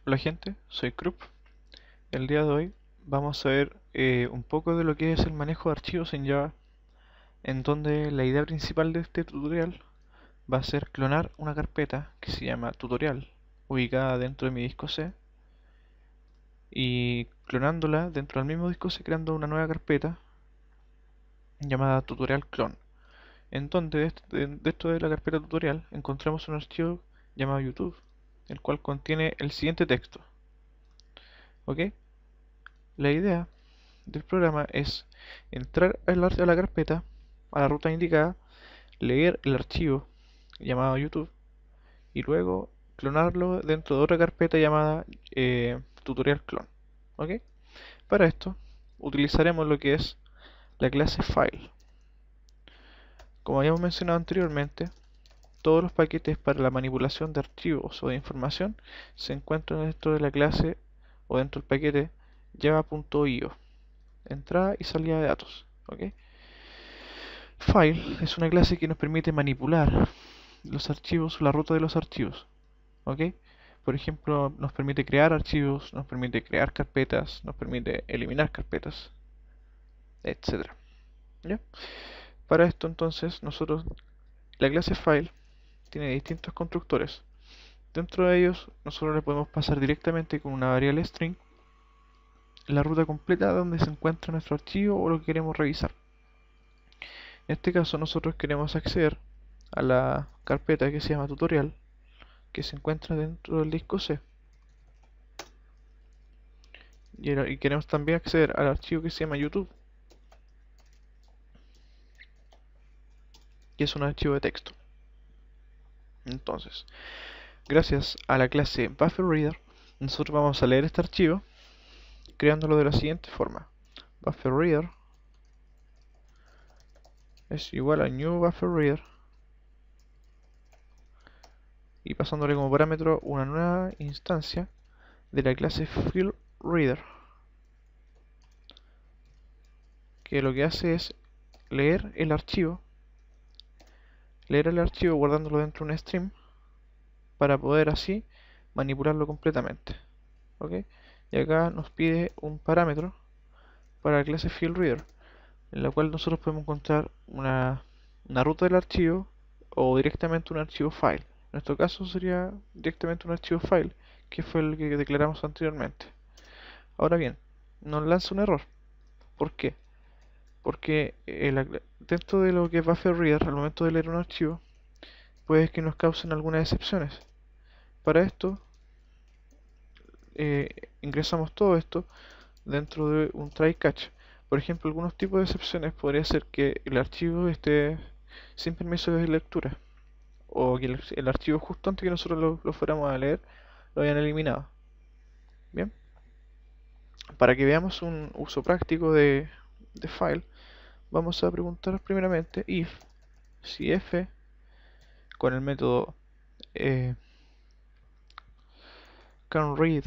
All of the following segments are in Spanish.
Hola gente, soy Krupp. El día de hoy vamos a ver un poco de lo que es el manejo de archivos en Java, en donde la idea principal de este tutorial va a ser clonar una carpeta que se llama tutorial, ubicada dentro de mi disco C, y clonándola dentro del mismo disco C creando una nueva carpeta llamada tutorial clone. En donde dentro de la carpeta tutorial encontramos un archivo llamado YouTube, el cual contiene el siguiente texto. ¿Ok? La idea del programa es entrar a la carpeta, a la ruta indicada, leer el archivo llamado YouTube y luego clonarlo dentro de otra carpeta llamada tutorial clone. ¿Ok? Para esto utilizaremos lo que es la clase file. Como habíamos mencionado anteriormente, todos los paquetes para la manipulación de archivos o de información se encuentran dentro de la clase o dentro del paquete java.io, entrada y salida de datos. ¿Ok? File es una clase que nos permite manipular los archivos, la ruta de los archivos, ¿ok? Por ejemplo, nos permite crear archivos, nos permite crear carpetas, nos permite eliminar carpetas, etcétera. ¿Ya? Para esto entonces la clase file tiene distintos constructores. Dentro de ellos nosotros le podemos pasar directamente con una variable string la ruta completa donde se encuentra nuestro archivo o lo que queremos revisar. En este caso nosotros queremos acceder a la carpeta que se llama tutorial, que se encuentra dentro del disco C. Y queremos también acceder al archivo que se llama YouTube, que es un archivo de texto. Entonces, gracias a la clase BufferReader, nosotros vamos a leer este archivo creándolo de la siguiente forma. BufferReader es igual a new BufferReader y pasándole como parámetro una nueva instancia de la clase FillReader, que lo que hace es leer el archivo guardándolo dentro de un stream para poder así manipularlo completamente. ¿Ok? Y acá nos pide un parámetro para la clase FillReader, en la cual nosotros podemos encontrar una ruta del archivo o directamente un archivo file. En nuestro caso sería directamente un archivo file, que fue el que declaramos anteriormente. Ahora bien, nos lanza un error. ¿Por qué? Porque dentro de lo que es BufferReader, al momento de leer un archivo, puede que nos causen algunas excepciones. Para esto, ingresamos todo esto dentro de un try catch. Por ejemplo, algunos tipos de excepciones podría ser que el archivo esté sin permiso de lectura o que el archivo justo antes que nosotros lo fuéramos a leer lo hayan eliminado. Bien, para que veamos un uso práctico de file, vamos a preguntar primeramente if si f con el método canRead.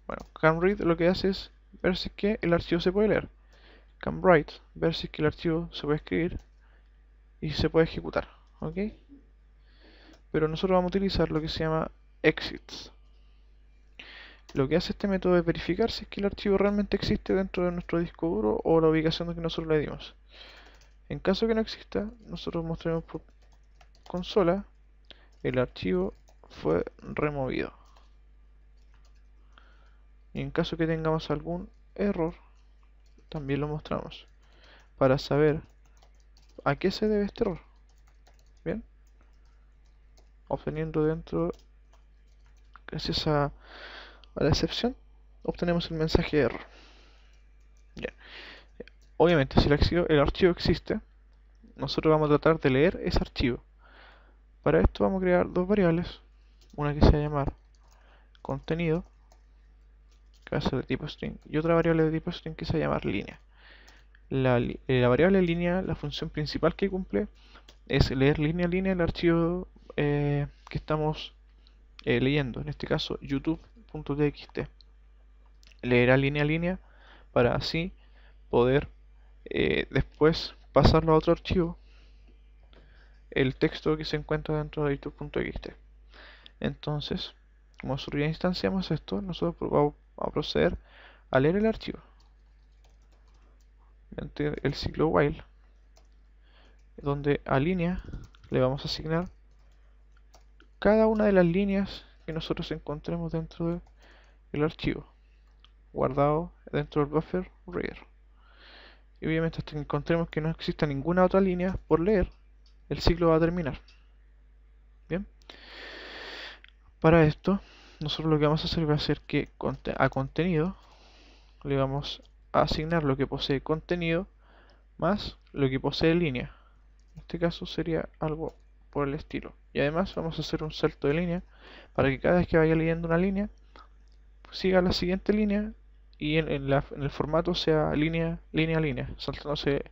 Bueno, canRead lo que hace es ver si es que el archivo se puede leer. CanWrite, ver si es que el archivo se puede escribir y se puede ejecutar. ¿Ok? Pero nosotros vamos a utilizar lo que se llama exits. Lo que hace este método es verificar si es que el archivo realmente existe dentro de nuestro disco duro o la ubicación que nosotros le dimos. En caso que no exista, nosotros mostraremos por consola el archivo fue removido. Y en caso que tengamos algún error, también lo mostramos para saber a qué se debe este error. Bien, obteniendo dentro, gracias a la excepción, obtenemos el mensaje de error. Bien. Obviamente, si el archivo existe, nosotros vamos a tratar de leer ese archivo. Para esto vamos a crear dos variables, una que se va a llamar contenido, que va a ser de tipo string, y otra variable de tipo string que se va a llamar línea. La variable línea, la función principal que cumple es leer línea a línea el archivo que estamos leyendo, en este caso youtube.txt. Leerá línea a línea para así poder después pasarlo a otro archivo, el texto que se encuentra dentro de youtube.txt. Entonces, Como nosotros ya instanciamos esto, nosotros vamos a proceder a leer el archivo mediante el ciclo while, donde a línea le vamos a asignar cada una de las líneas que nosotros encontremos dentro del archivo, guardado dentro del buffer reader. Y obviamente hasta que encontremos que no exista ninguna otra línea por leer, el ciclo va a terminar. Bien, para esto nosotros lo que vamos a hacer va a ser que a contenido le vamos a asignar lo que posee contenido más lo que posee línea. En este caso sería algo por el estilo. Y además vamos a hacer un salto de línea para que cada vez que vaya leyendo una línea siga la siguiente línea y en el formato sea línea, línea, línea, saltándose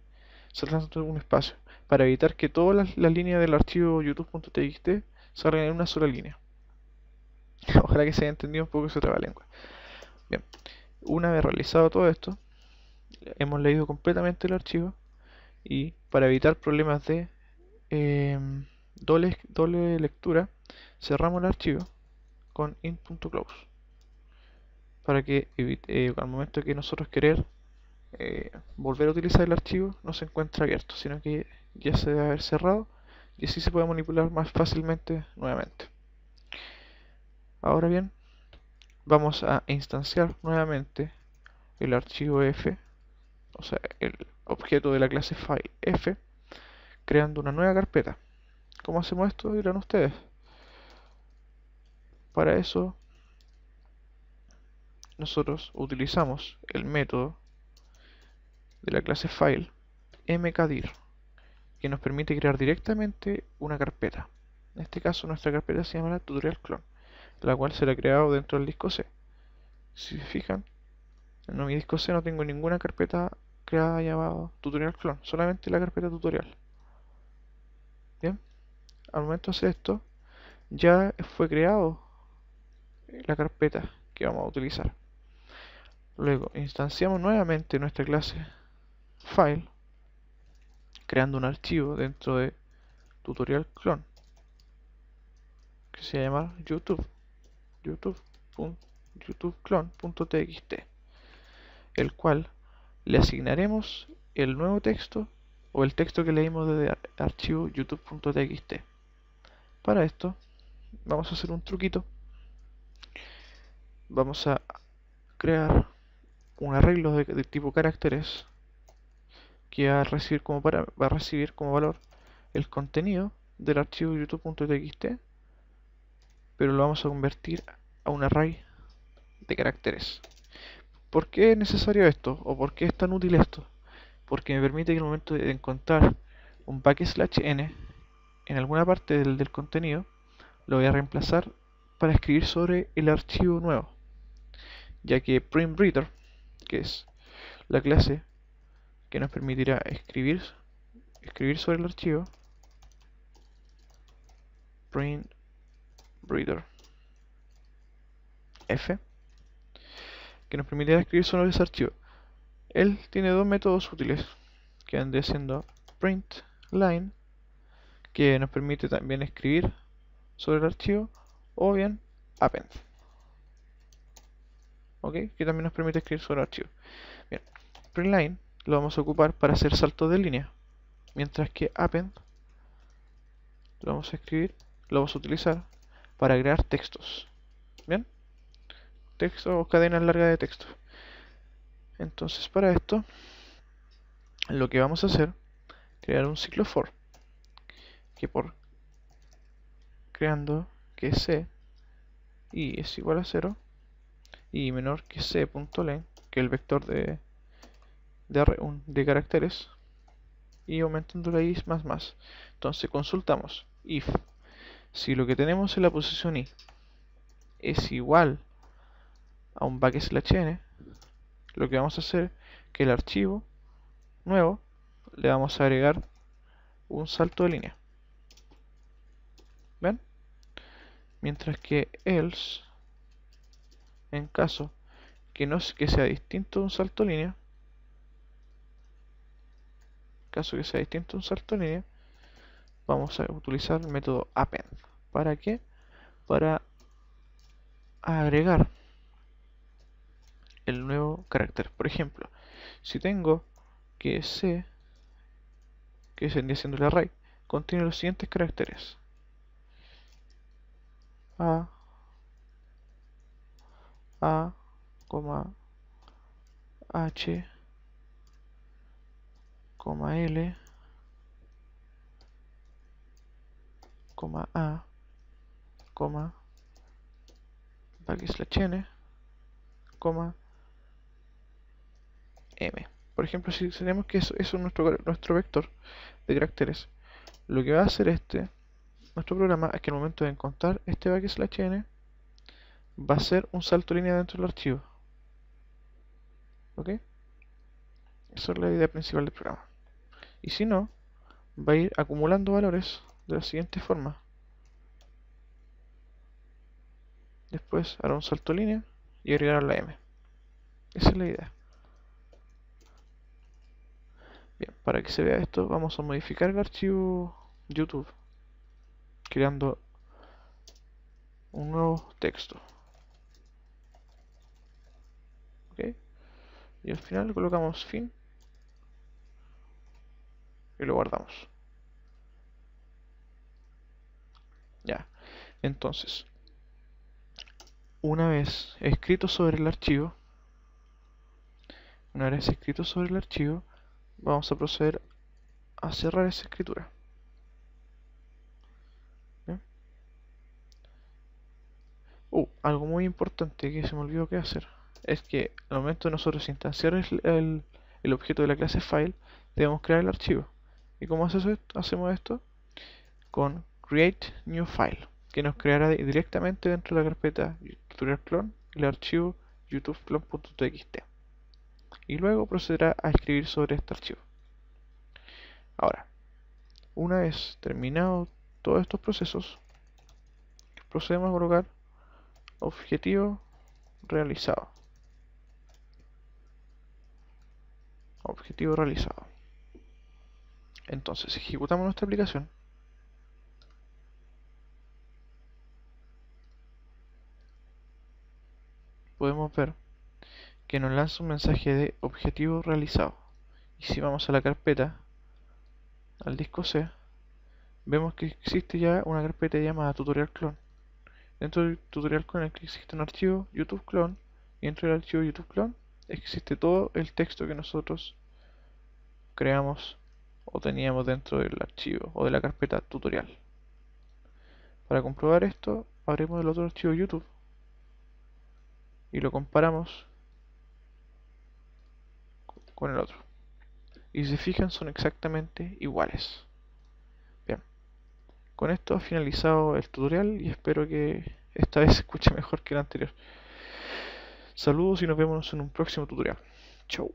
un espacio, para evitar que todas las líneas del archivo youtube.txt salgan en una sola línea. Ojalá que se haya entendido un poco ese trabalengua. Bien, una vez realizado todo esto, hemos leído completamente el archivo y para evitar problemas de doble lectura, cerramos el archivo con int.close para que al momento que nosotros querer volver a utilizar el archivo no se encuentre abierto, sino que ya se debe haber cerrado y así se puede manipular más fácilmente nuevamente. Ahora bien, vamos a instanciar nuevamente el archivo f, o sea, el objeto de la clase file f, creando una nueva carpeta. ¿Cómo hacemos esto? Dirán ustedes. Para eso, nosotros utilizamos el método de la clase file mkdir, que nos permite crear directamente una carpeta. En este caso, nuestra carpeta se llama tutorial clone, la cual será creado dentro del disco C. Si se fijan, en mi disco C no tengo ninguna carpeta creada llamada tutorial clone, solamente la carpeta tutorial. Bien, al momento de hacer esto, ya fue creado la carpeta que vamos a utilizar. Luego instanciamos nuevamente nuestra clase file, creando un archivo dentro de tutorial clone que se llama youtubeclone.txt, el cual le asignaremos el nuevo texto o el texto que leímos desde el archivo youtube.txt. Para esto vamos a hacer un truquito. Vamos a crear un arreglo de tipo caracteres que va a recibir como valor el contenido del archivo youtube.txt, pero lo vamos a convertir a un array de caracteres. ¿Por qué es necesario esto? ¿O por qué es tan útil esto? Porque me permite que al momento de encontrar un \n en alguna parte del contenido, lo voy a reemplazar para escribir sobre el archivo nuevo, ya que printBreather, que es la clase que nos permitirá escribir sobre el archivo, printBreather f, que nos permitirá escribir sobre ese archivo. Él tiene dos métodos útiles, que van siendo printLine, que nos permite también escribir sobre el archivo, o bien append, ¿ok? Que también nos permite escribir sobre el archivo. Bien, printLine lo vamos a ocupar para hacer saltos de línea, mientras que append lo vamos a utilizar para crear textos. Bien, texto o cadenas largas de texto. Entonces, para esto, lo que vamos a hacer, crear un ciclo for, que por creando que c y es igual a 0 y menor que c.len, que es el vector de caracteres, y aumentando la i más. Entonces consultamos if, si lo que tenemos en la posición i es igual a un \n, lo que vamos a hacer que el archivo nuevo le vamos a agregar un salto de línea. ¿Ven? Mientras que else, en caso que sea distinto de un salto de línea, vamos a utilizar el método append. ¿Para qué? Para a agregar el nuevo carácter. Por ejemplo, si tengo que C, que vendría siendo el array, contiene los siguientes caracteres: A, A, H, L, A, \n, m. Por ejemplo, si tenemos que eso es nuestro vector de caracteres, lo que va a hacer nuestro programa es que al momento de encontrar este \n va a ser un salto de línea dentro del archivo. ¿Ok? Esa es la idea principal del programa. Y si no, va a ir acumulando valores de la siguiente forma. Después hará un salto de línea y agregará la m. Esa es la idea. Bien, para que se vea esto, vamos a modificar el archivo YouTube, creando un nuevo texto. ¿Ok? Y al final colocamos fin y lo guardamos. Ya, entonces, una vez escrito sobre el archivo, vamos a proceder a cerrar esa escritura. ¿Bien? Algo muy importante que se me olvidó que hacer es que al momento de nosotros instanciar el objeto de la clase file, debemos crear el archivo. ¿Y cómo hacemos esto? Con create new file, que nos creará directamente dentro de la carpeta tutorial clone el archivo youtube-clone.txt, y luego procederá a escribir sobre este archivo. Ahora, una vez terminado todos estos procesos, procedemos a colocar objetivo realizado. Entonces ejecutamos nuestra aplicación. Podemos ver que nos lanza un mensaje de objetivo realizado. Y si vamos a la carpeta, al disco C, vemos que existe ya una carpeta llamada tutorial clone. Dentro del tutorial clone existe un archivo YouTube clone, y dentro del archivo YouTube clone existe todo el texto que nosotros creamos o teníamos dentro del archivo o de la carpeta tutorial. Para comprobar esto, abrimos el otro archivo YouTube y lo comparamos con el otro. Y si se fijan, son exactamente iguales. Bien, con esto ha finalizado el tutorial y espero que esta vez se escuche mejor que el anterior. Saludos y nos vemos en un próximo tutorial. Chau.